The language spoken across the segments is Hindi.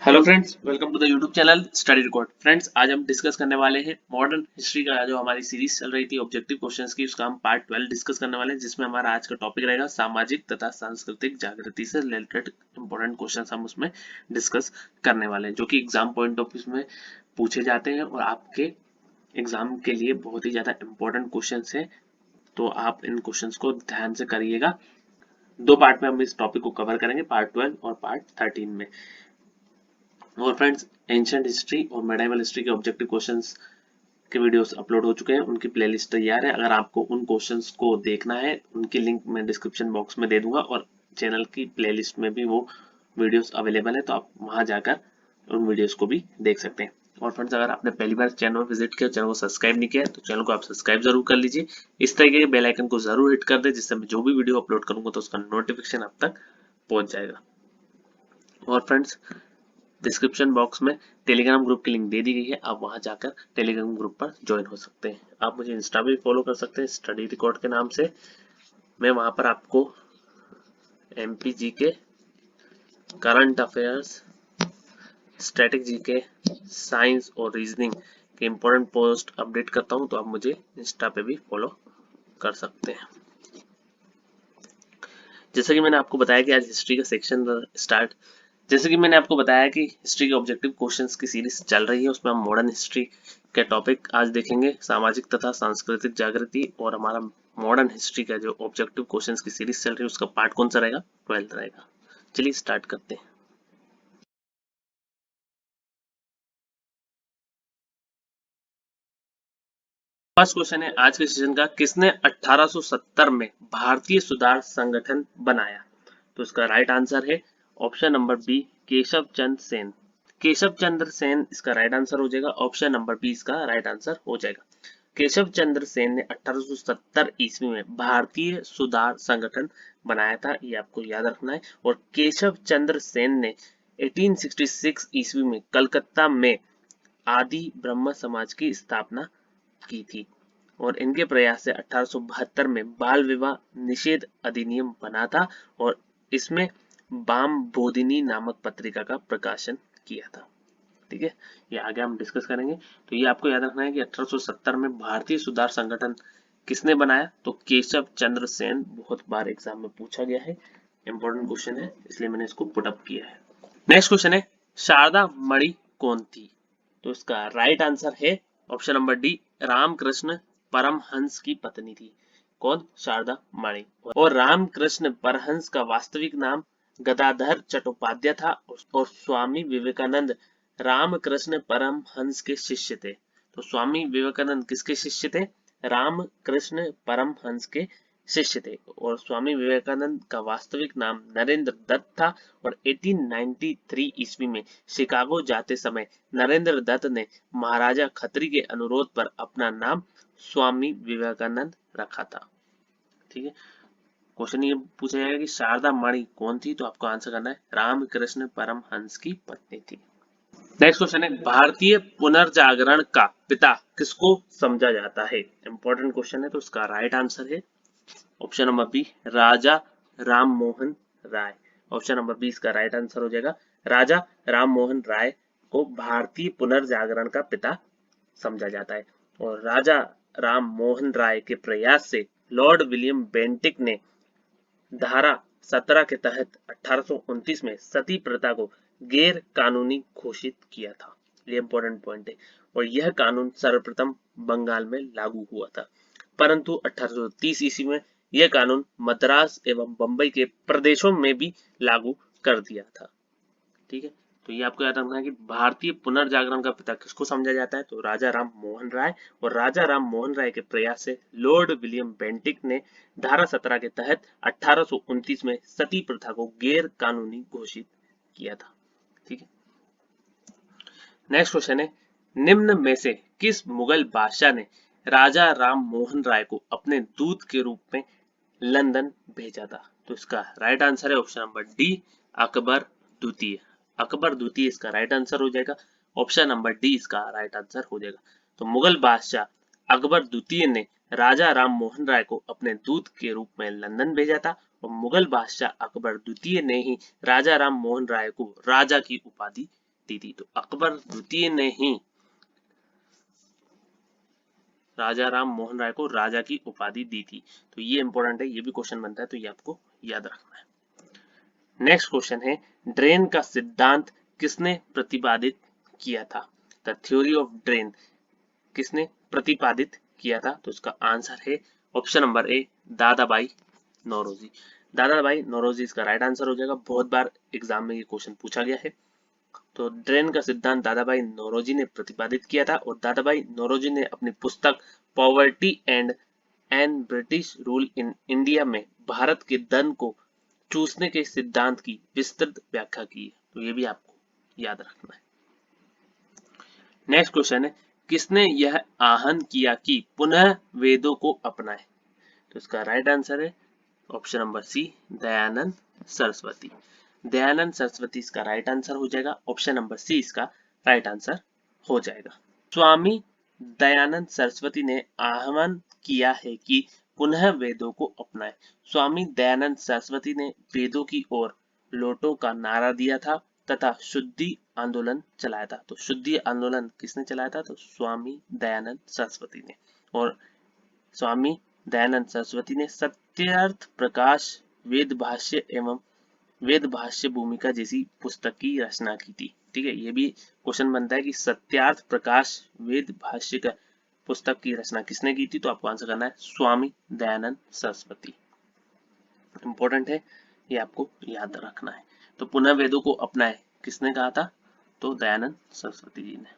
Hello friends, welcome to the YouTube channel study record. Friends, आज हम डिस्कस करने वाले हैं मॉडर्न हिस्ट्री का जो हमारी सीरीज चल रही थी ऑब्जेक्टिव क्वेश्चंस की, उसका हम पार्ट 12 डिस्कस करने वाले हैं, जिसमें हमारा आज का टॉपिक रहेगा सामाजिक तथा सांस्कृतिक जागृति से रिलेटेड इंपॉर्टेंट क्वेश्चंस हम उसमें डिस्कस करने वाले हैं, जो कि एग्जाम पॉइंट ऑफ व्यू में पूछे जाते हैं और आपके एग्जाम के लिए बहुत ही ज्यादा इंपॉर्टेंट क्वेश्चन है। तो आप इन क्वेश्चंस को ध्यान से करिएगा। दो पार्ट में हम इस टॉपिक को कवर करेंगे, पार्ट 12 और पार्ट 13 में। और फ्रेंड्स, एंशिएंट हिस्ट्री और मेडिवल हिस्ट्री के ऑब्जेक्टिव क्वेश्चंस के वीडियोस अपलोड हो चुके हैं, उनकी प्लेलिस्ट तैयार है। अगर आपको उन क्वेश्चंस को देखना है, उनकी लिंक मैं डिस्क्रिप्शन बॉक्स में दे दूंगा और चैनल की प्लेलिस्ट में भी वो वीडियोस अवेलेबल है, तो आप वहां जाकर उन वीडियोस को भी देख सकते हैं। और फ्रेंड्स, अगर आपने पहली बार चैनल विजिट किया, चैनल को सब्सक्राइब नहीं किया, तो चैनल को आप सब्सक्राइब जरूर कर लीजिए। इस तरीके के बेल आइकन को जरूर हिट कर दे, जिससे मैं जो भी वीडियो अपलोड करूंगा तो उसका नोटिफिकेशन आप तक पहुंच जाएगा। और फ्रेंड्स, डिस्क्रिप्शन बॉक्स में टेलीग्राम ग्रुप की लिंक दे दी गई है, आप वहां जाकर टेलीग्राम ग्रुप पर ज्वाइन हो सकते हैं। आप मुझे इंस्टा पे भी फॉलो कर सकते हैं स्टडी रिकॉर्ड के नाम से। मैं वहां पर आपको एमपी के current affairs, static GK, science और रीजनिंग के इंपॉर्टेंट पोस्ट अपडेट करता हूं, तो आप मुझे इंस्टा पे भी फॉलो कर सकते हैं। जैसे कि मैंने आपको बताया कि आज हिस्ट्री का सेक्शन स्टार्ट जैसे कि मैंने आपको बताया कि हिस्ट्री के ऑब्जेक्टिव क्वेश्चंस की सीरीज चल रही है, उसमें हम मॉडर्न हिस्ट्री के टॉपिक आज देखेंगे, सामाजिक तथा सांस्कृतिक जागृति। और हमारा मॉडर्न हिस्ट्री का जो ऑब्जेक्टिव क्वेश्चंस की सीरीज चल रही है, उसका पार्ट कौन सा रहेगा? 12th रहेगा। चलिए स्टार्ट करते हैं। फर्स्ट क्वेश्चन है आज के सेशन का, किसने 1870 में भारतीय सुधार संगठन बनाया? तो इसका राइट आंसर है option number B, Keshav Chandra Sen. Keshav Chandra Sen इसका राइट आंसर हो जाएगा। ऑप्शन नंबर बी इसका राइट आंसर हो जाएगा। केशव चंद्र सेन ने 1870 ईस्वी में भारतीय सुधार संगठन बनाया था, ये आपको याद रखना है। और केशव चंद्र सेन ने 1866 ईस्वी में कलकत्ता में आदि ब्रह्म समाज की स्थापना की थी। और इनके प्रयास से 1872 में बाल विवाह निषेध अधिनियम बना था और इसमें बाम बोधिनी नामक पत्रिका का प्रकाशन किया था। ठीक है, ये आगे हम डिस्कस करेंगे। तो ये आपको याद रखना है कि 1870 में भारतीय सुधार संगठन किसने बनाया? तो केशव चंद्र सेन। बहुत बार एग्जाम में पूछा गया है, इंपॉर्टेंट क्वेश्चन है, इसलिए मैंने इसको पुट अप किया है। नेक्स्ट क्वेश्चन है, शारदा मणि कौन थी? तो इसका राइट आंसर है option number D, Ramakrishna Paramahamsa की पत्नी थी। कौन? शारदा मणि। और रामकृष्ण परमहंस का वास्तविक नाम गदाधर चट्टोपाध्याय था और स्वामी विवेकानंद रामकृष्ण परमहंस के शिष्य थे। तो स्वामी विवेकानंद किसके शिष्य थे? रामकृष्ण परमहंस के शिष्य थे। और स्वामी विवेकानंद का वास्तविक नाम नरेंद्र दत्त था। और 1893 ईस्वी में शिकागो जाते समय नरेंद्र दत्त ने महाराजा खत्री के अनुरोध पर अपना नाम स्वामी विवेकानंद रखा था। ठीक है, क्वेश्चन ये पूछा जाएगा कि शारदा मणि कौन थी? तो आपको आंसर करना है रामकृष्ण परमहंस की पत्नी थी। नेक्स्ट क्वेश्चन है, भारतीय पुनर्जागरण का पिता किसको समझा जाता है? इंपॉर्टेंट क्वेश्चन है, तो इसका राइट आंसर है ऑप्शन नंबर बी, राजा Ram Mohan Roy. Option number B इसका राइट आंसर हो जाएगा। राजा राम मोहन राय को भारतीय पुनर्जागरण का पिता समझा जाता है। और राजा राम मोहन राय के प्रयास से लॉर्ड विलियम बेंटिक ने धारा 17 के तहत 1829 में सती प्रथा को गैर कानूनी घोषित किया था। ये इंपॉर्टेंट पॉइंट है। और यह कानून सर्वप्रथम बंगाल में लागू हुआ था, परंतु 1830 ईस्वी में यह कानून मद्रास एवं बंबई के प्रदेशों में भी लागू कर दिया था। ठीक है, तो ये आपको याद रखना है कि भारतीय पुनर्जागरण का पिता किसको समझा जाता है? तो राजा राम मोहन राय। और राजा राम मोहन राय के प्रयास से लॉर्ड विलियम बेंटिक ने धारा 17 के तहत 1829 में सती प्रथा को गैर कानूनी घोषित किया था। ठीक है, नेक्स्ट क्वेश्चन है, निम्न में से किस मुगल बादशाह ने राजा राम मोहन राय को अपने दूत के रूप में लंदन भेजा था? तो इसका राइट आंसर है ऑप्शन नंबर डी, अकबर द्वितीय। अकबर द्वितीय इसका राइट आंसर हो जाएगा। ऑप्शन नंबर डी इसका राइट आंसर हो जाएगा। तो मुगल बादशाह अकबर द्वितीय ने राजा राम मोहन राय को अपने दूत के रूप में लंदन भेजा था। और मुगल बादशाह अकबर द्वितीय ने ही राजा राम मोहन राय को राजा की उपाधि दी थी। तो अकबर द्वितीय ने ही राजा राम मोहन राय को राजा की उपाधि दी थी। तो ये इंपॉर्टेंट है, ये भी क्वेश्चन बनता है, तो ये आपको याद रखना है। नेक्स्ट क्वेश्चन है, ड्रेन का सिद्धांत किसने प्रतिपादित किया था? द थ्योरी ऑफ ड्रेन किसने प्रतिपादित किया था? तो इसका आंसर है option number A, Dadabhai Naoroji. Dadabhai Naoroji इसका राइट आंसर हो जाएगा। बहुत बार एग्जाम में ये क्वेश्चन पूछा गया है। तो ड्रेन का सिद्धांत दादाबाई नौरोजी ने प्रतिपादित किया था और दादाबाई नौरोजी ने अपनी पुस्तक poverty and British rule in India में भारत के धन को चूसने के सिद्धांत की विस्तृत व्याख्या की है। तो ये भी आपको याद रखना है। नेक्स्ट क्वेश्चन है, किसने यह आह्वान किया कि पुनः वेदों को अपनाएं? तो इसका राइट आंसर है option number C, Dayananda Saraswati. Dayananda Saraswati इसका राइट आंसर हो जाएगा। ऑप्शन नंबर सी इसका राइट आंसर हो जाएगा। स्वामी दयानंद सरस्वती ने आह्वान किया है कि पुनः वेदों को अपनाएं। स्वामी दयानंद सरस्वती ने वेदों की ओर लौटो का नारा दिया था तथा शुद्धि आंदोलन चलाया था। तो शुद्धि आंदोलन किसने चलाया था? तो स्वामी दयानंद सरस्वती ने। और स्वामी दयानंद सरस्वती ने सत्यार्थ प्रकाश वेद भाष्य एवं वेद भाष्य भूमिका जैसी पुस्तक की रचना की थी। ठीक है, ये भी क्वेश्चन बनता है कि सत्यार्थ प्रकाश वेद भाष्य का पुस्तक की रचना किसने की थी? तो आपको आंसर करना है स्वामी दयानंद सरस्वती। इंपॉर्टेंट है, ये आपको याद रखना है। तो पुनः वेदों को अपनाए किसने कहा था? तो दयानंद सरस्वती जी ने।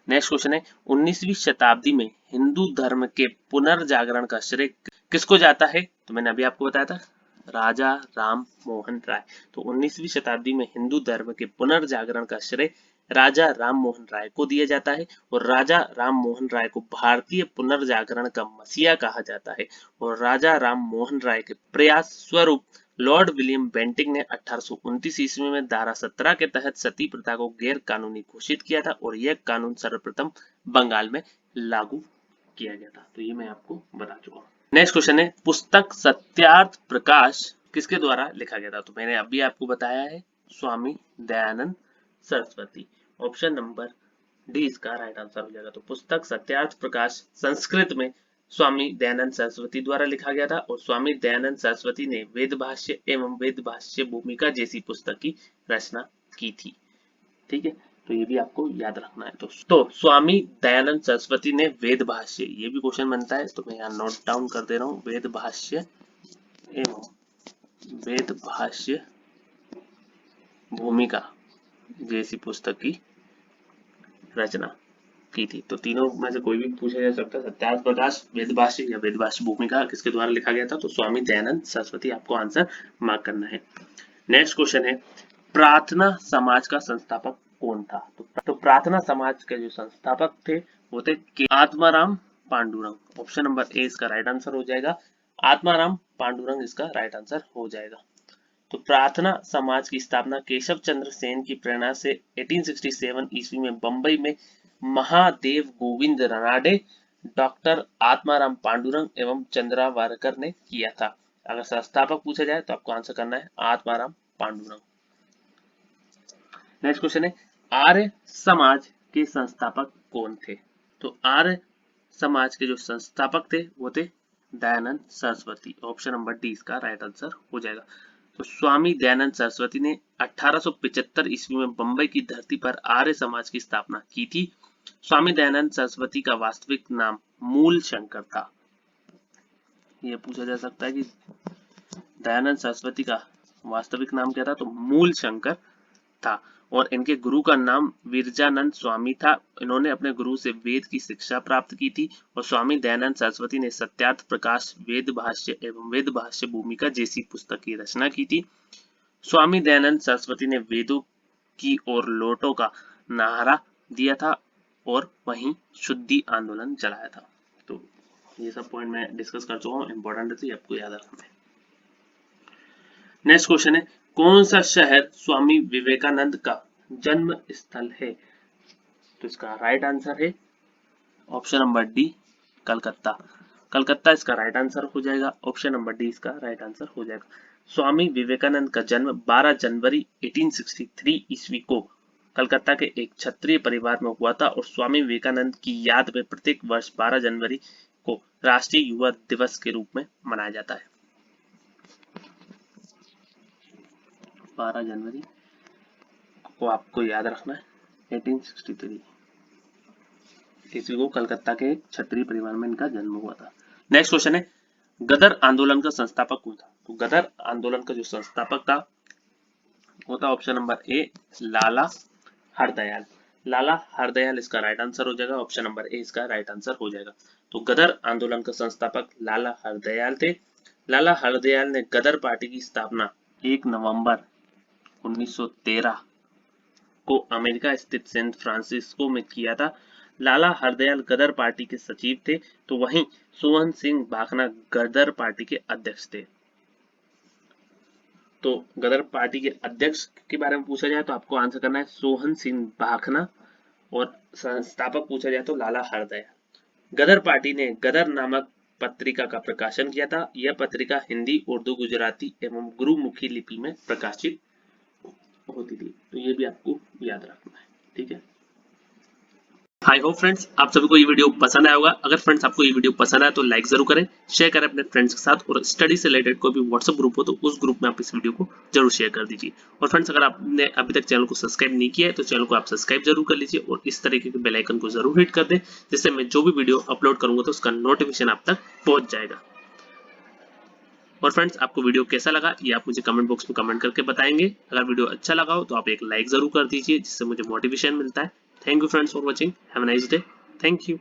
नेक्स्ट क्वेश्चन है, 19वीं शताब्दी में हिंदू धर्म के पुनर्जागरण का श्रेय किसको जाता है? तो मैंने अभी आपको बताया था, राजा राम मोहन राय। तो 19वीं शताब्दी में हिंदू धर्म के पुनर्जागरण का श्रेय राजा राम मोहन राय को दिया जाता है और राजा राम मोहन राय को भारतीय पुनर्जागरण का मसीहा कहा जाता है। और राजा राम मोहन राय के प्रयास स्वरूप लॉर्ड विलियम बेंटिंक ने 1829 ईस्वी में धारा 17 के तहत सती प्रथा को गैर कानूनी घोषित किया था और यह कानून सर्वप्रथम बंगाल में लागू किया गया था। तो ये मैं आपको बता चुका हूँ। नेक्स्ट क्वेश्चन है, पुस्तक सत्यार्थ प्रकाश किसके द्वारा लिखा गया था? तो मैंने अभी आपको बताया है, Swami Dayanand Saraswati. Option number D इसका राइट आंसर हो जाएगा। तो पुस्तक सत्यार्थ प्रकाश संस्कृत में स्वामी दयानंद सरस्वती द्वारा लिखा गया था और स्वामी दयानंद सरस्वती ने वेद भाष्य एवं वेद भाष्य भूमिका जैसी पुस्तक की रचना की थी। ठीक है, तो ये भी आपको याद रखना है। तो स्वामी दयानंद सरस्वती ने वेद भाष्य, ये भी क्वेश्चन बनता है, तो मैं यहाँ नोट डाउन कर दे रहा हूँ, वेद भाष्य एवं वेद भाष्य भूमिका जैसी पुस्तक की रचना की थी। तो तीनों में से कोई भी पूछा जा सकता है, सत्यार्थ प्रकाश, वेद भाष्य या वेद भाष्य भूमिका किसके द्वारा लिखा गया था? तो स्वामी दयानंद सरस्वती, आपको आंसर मार्क करना है। नेक्स्ट क्वेश्चन है, प्रार्थना समाज का संस्थापक कौन था? तो प्रार्थना समाज के जो संस्थापक थे वो थे आत्माराम पांडुरंग। ऑप्शन नंबर ए इसका राइट आंसर हो जाएगा। आत्माराम पांडुरंग इसका राइट आंसर हो जाएगा। तो प्रार्थना समाज की स्थापना केशव चंद्र सेन की प्रेरणा से 1867 ईस्वी में बंबई में महादेव गोविंद रानाडे, डॉक्टर आत्माराम पांडुरंग एवं चंद्रा वारकर ने किया था। अगर संस्थापक पूछा जाए तो आपको आंसर करना है आत्माराम पांडुरंग। नेक्स्ट क्वेश्चन है, आर्य समाज के संस्थापक कौन थे? तो आर्य समाज के जो संस्थापक थे वो थे Dayanand Saraswati. Option number D इसका राइट आंसर हो जाएगा। तो स्वामी दयानंद सरस्वती ने 1875 ईस्वी में बंबई की धरती पर आर्य समाज की स्थापना की थी। स्वामी दयानंद सरस्वती का वास्तविक नाम मूल शंकर था। यह पूछा जा सकता है कि दयानंद सरस्वती का वास्तविक नाम क्या था? तो मूल शंकर था और इनके गुरु का नाम विरजानंद स्वामी था। इन्होंने अपने गुरु से वेद की शिक्षा प्राप्त की थी और स्वामी दयानंद सरस्वती ने सत्यार्थ प्रकाश, वेद भाष्य एवं वेद भाष्य भूमिका जैसी पुस्तक की रचना की थी। स्वामी दयानंद सरस्वती ने वेदों की ओर लौटो का नारा दिया था और वहीं शुद्धि आंदोलन चलाया था। तो ये सब पॉइंट मैं डिस्कस कर चुका हूँ, इंपॉर्टेंट है, तो आपको याद रखना है। नेक्स्ट क्वेश्चन है, कौन सा शहर स्वामी विवेकानंद का जन्म स्थल है? तो इसका राइट आंसर है option number D, Calcutta. Calcutta इसका राइट आंसर हो जाएगा। ऑप्शन नंबर डी इसका राइट आंसर हो जाएगा। स्वामी विवेकानंद का जन्म 12 जनवरी 1863 ईस्वी को कलकत्ता के एक क्षत्रिय परिवार में हुआ था और स्वामी विवेकानंद की याद में प्रत्येक वर्ष 12 जनवरी को राष्ट्रीय युवा दिवस के रूप में मनाया जाता है। 12 जनवरी को आपको याद रखना है 1863 ईस्वी को कलकत्ता के एक क्षत्रिय परिवार में इनका जन्म हुआ था। नेक्स्ट क्वेश्चन है, गदर आंदोलन का संस्थापक कौन था? तो गदर आंदोलन का जो संस्थापक था वो था ऑप्शन नंबर ए लाला हरदयाल। लाला हरदयाल इसका राइट आंसर हो जाएगा, ऑप्शन नंबर ए इसका राइट आंसर हो जाएगा। तो गदर आंदोलन का संस्थापक लाला हरदयाल थे। लाला हरदयाल ने गदर पार्टी की स्थापना 1 नवंबर 1913 को अमेरिका स्थित सैन फ्रांसिस्को में किया था। लाला हरदयाल गदर पार्टी के सचिव थे, तो वहीं सोहन सिंह भाखना गदर पार्टी के अध्यक्ष थे। तो गदर पार्टी के अध्यक्ष के बारे में पूछा जाए तो आपको आंसर करना है सोहन सिंह भाखना, और संस्थापक पूछा जाए तो लाला हरदयाल। गदर पार्टी ने गदर नामक पत्रिका का प्रकाशन किया था। यह पत्रिका हिंदी, उर्दू, गुजराती एवं गुरुमुखी लिपि में प्रकाशित होती थी। तो ये भी आपको याद रखना है, ठीक है। आई होप फ्रेंड्स आप सभी को ये वीडियो पसंद आया होगा। अगर फ्रेंड्स आपको ये वीडियो पसंद आया तो लाइक जरूर करें, शेयर करें अपने फ्रेंड्स के साथ, और स्टडी से रिलेटेड कोई भी व्हाट्सएप ग्रुप हो तो उस ग्रुप में आप इस वीडियो को जरूर शेयर कर दीजिए। और फ्रेंड्स अगर आपने अभी तक चैनल को सब्सक्राइब नहीं किया है तो चैनल को आप सब्सक्राइब जरूर कर लीजिए और इस तरीके के बेल आइकन को जरूर हिट कर दें, जिससे मैं जो भी वीडियो अपलोड करूंगा तो उसका नोटिफिकेशन आप तक पहुंच जाएगा। और फ्रेंड्स आपको वीडियो कैसा लगा ये आप मुझे कमेंट बॉक्स में कमेंट करके बताएंगे। अगर वीडियो अच्छा लगा हो तो आप एक लाइक जरूर कर दीजिए, जिससे मुझे मोटिवेशन मिलता है। Thank you friends for watching, have a nice day, thank you.